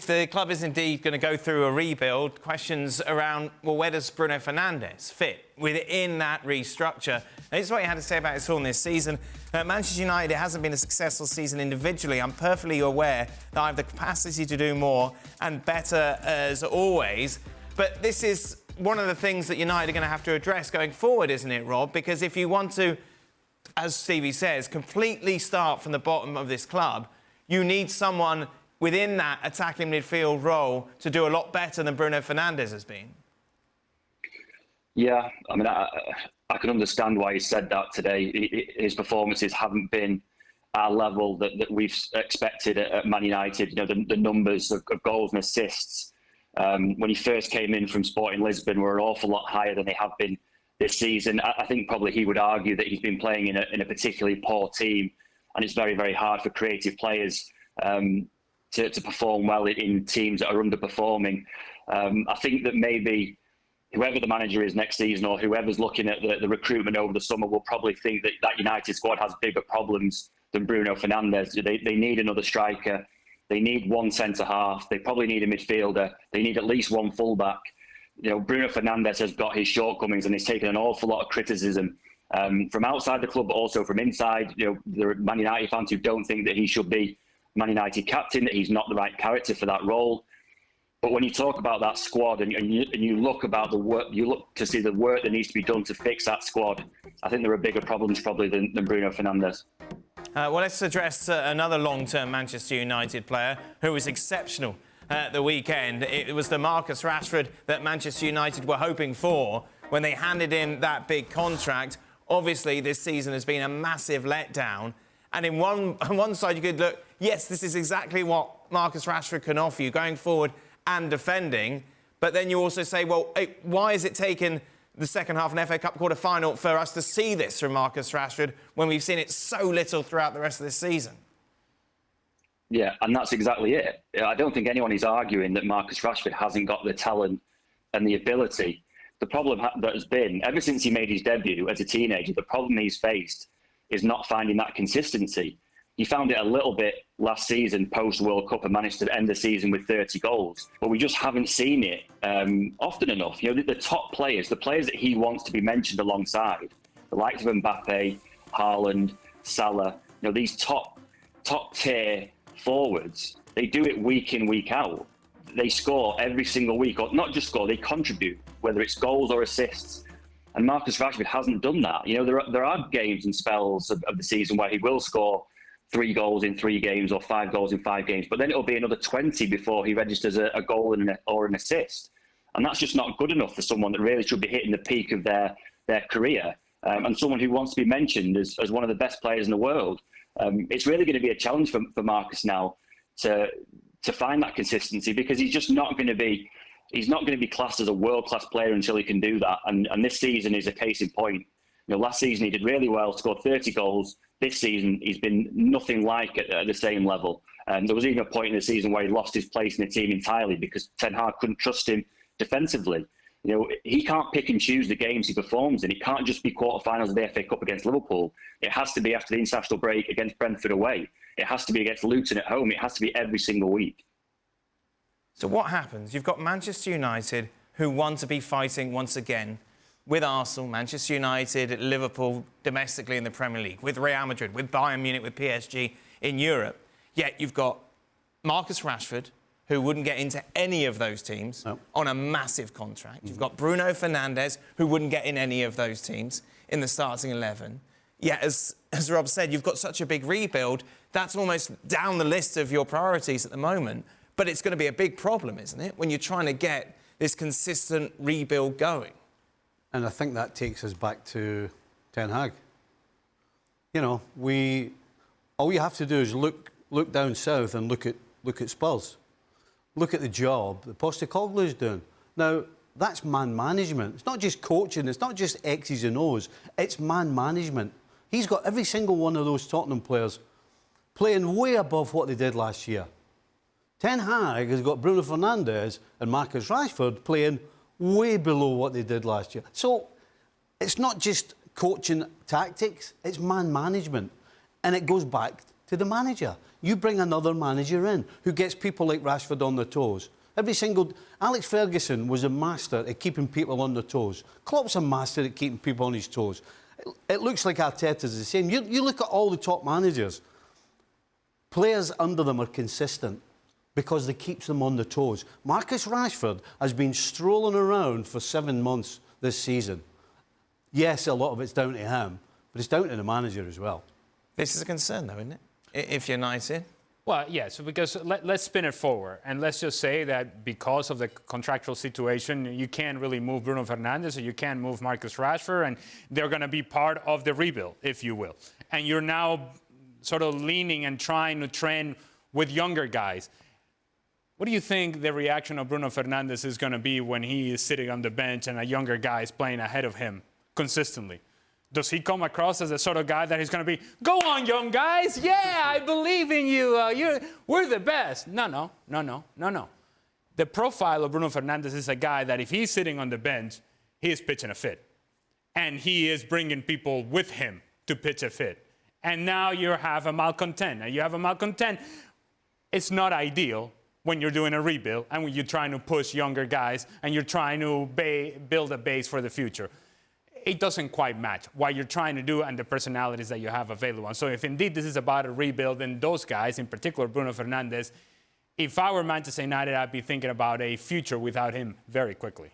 the club is indeed going to go through a rebuild, questions around, well, where does Bruno Fernandes fit within that restructure? And this is what he had to say about his all this season. Manchester United, it hasn't been a successful season individually. I'm perfectly aware that I have the capacity to do more and better as always. But this is one of the things that United are going to have to address going forward, isn't it, Rob? Because if you want to, as Stevie says, completely start from the bottom of this club, you need someone within that attacking midfield role to do a lot better than Bruno Fernandes has been. Yeah, I mean, I can understand why he said that today. His performances haven't been at a level that we've expected at Man United. You know, the numbers of goals and assists when he first came in from Sporting Lisbon were an awful lot higher than they have been this season. I think probably he would argue that he's been playing in a particularly poor team, and it's very, very hard for creative players to perform well in teams that are underperforming. I think that maybe whoever the manager is next season, or whoever's looking at the recruitment over the summer, will probably think that United squad has bigger problems than Bruno Fernandes. They need another striker. They need one centre-half. They probably need a midfielder. They need at least one full-back. You know, Bruno Fernandes has got his shortcomings, and he's taken an awful lot of criticism from outside the club, but also from inside. You know, there are Man United fans who don't think that he should be Man United captain, that he's not the right character for that role. But when you talk about that squad and you look about the work, you look to see the work that needs to be done to fix that squad, I think there are bigger problems probably than Bruno Fernandes. Well, let's address another long-term Manchester United player who was exceptional at the weekend. It was the Marcus Rashford that Manchester United were hoping for when they handed in that big contract. Obviously, this season has been a massive letdown. And on one side, you could look, yes, this is exactly what Marcus Rashford can offer you going forward and defending. But then you also say, well, why has it taken the second half of an FA Cup quarter-final for us to see this from Marcus Rashford when we've seen it so little throughout the rest of this season? Yeah, and that's exactly it. I don't think anyone is arguing that Marcus Rashford hasn't got the talent and the ability. The problem that has been, ever since he made his debut as a teenager, the problem he's faced is not finding that consistency. He found it a little bit last season, post-World Cup, and managed to end the season with 30 goals. But we just haven't seen it often enough. You know, the top players, the players that he wants to be mentioned alongside, the likes of Mbappe, Haaland, Salah, you know, these top-tier forwards, they do it week in, week out. They score every single week, or not just score, they contribute, whether it's goals or assists. And Marcus Rashford hasn't done that. You know, there are games and spells of the season where he will score 3 goals in 3 games or 5 goals in 5 games, but then it'll be another 20 before he registers a goal or an assist. And that's just not good enough for someone that really should be hitting the peak of their career, and someone who wants to be mentioned as one of the best players in the world. It's really going to be a challenge for Marcus now to find that consistency, because he's just not going to be classed as a world-class player until he can do that. And this season is a case in point. You know, last season he did really well, scored 30 goals. This season he's been nothing like at the same level. There was even a point in the season where he lost his place in the team entirely because Ten Hag couldn't trust him defensively. You know, he can't pick and choose the games he performs in. It can't just be quarterfinals of the FA Cup against Liverpool. It has to be after the international break against Brentford away. It has to be against Luton at home. It has to be every single week. So what happens? You've got Manchester United, who want to be fighting once again with Arsenal, Manchester United, Liverpool domestically in the Premier League, with Real Madrid, with Bayern Munich, with PSG in Europe. Yet you've got Marcus Rashford, who wouldn't get into any of those teams on a massive contract. You've got Bruno Fernandes, who wouldn't get in any of those teams in the starting 11. Yet, as Rob said, you've got such a big rebuild. That's almost down the list of your priorities at the moment. But it's going to be a big problem, isn't it, when you're trying to get this consistent rebuild going? And I think that takes us back to Ten Hag. You know, all you have to do is look down south and look at Spurs. Look at the job that Postecoglou is doing. Now, that's man management. It's not just coaching. It's not just X's and O's. It's man management. He's got every single one of those Tottenham players playing way above what they did last year. Ten Hag has got Bruno Fernandes and Marcus Rashford playing way below what they did last year. So it's not just coaching tactics, it's man management. And it goes back to the manager. You bring another manager in who gets people like Rashford on their toes. Alex Ferguson was a master at keeping people on their toes. Klopp's a master at keeping people on his toes. It looks like Arteta's the same. You look at all the top managers. Players under them are consistent because they keep them on their toes. Marcus Rashford has been strolling around for 7 months this season. Yes, a lot of it's down to him, but it's down to the manager as well. This is a concern, though, isn't it? If United... Well, yes, because let's spin it forward. And let's just say that because of the contractual situation, you can't really move Bruno Fernandes or you can't move Marcus Rashford, and they're going to be part of the rebuild, if you will. And you're now sort of leaning and trying to train with younger guys. What do you think the reaction of Bruno Fernandes is going to be when he is sitting on the bench and a younger guy is playing ahead of him consistently? Does he come across as the sort of guy that he's going to be, go on, young guys, yeah, I believe in you, we're the best? No. The profile of Bruno Fernandes is a guy that if he's sitting on the bench, he is pitching a fit. And he is bringing people with him to pitch a fit. And now you have a malcontent. And you have a malcontent. It's not ideal when you're doing a rebuild and when you're trying to push younger guys and you're trying to build a base for the future. It doesn't quite match what you're trying to do and the personalities that you have available. And so if indeed this is about a rebuild, then those guys, in particular Bruno Fernandes, if I were Manchester United, I'd be thinking about a future without him very quickly.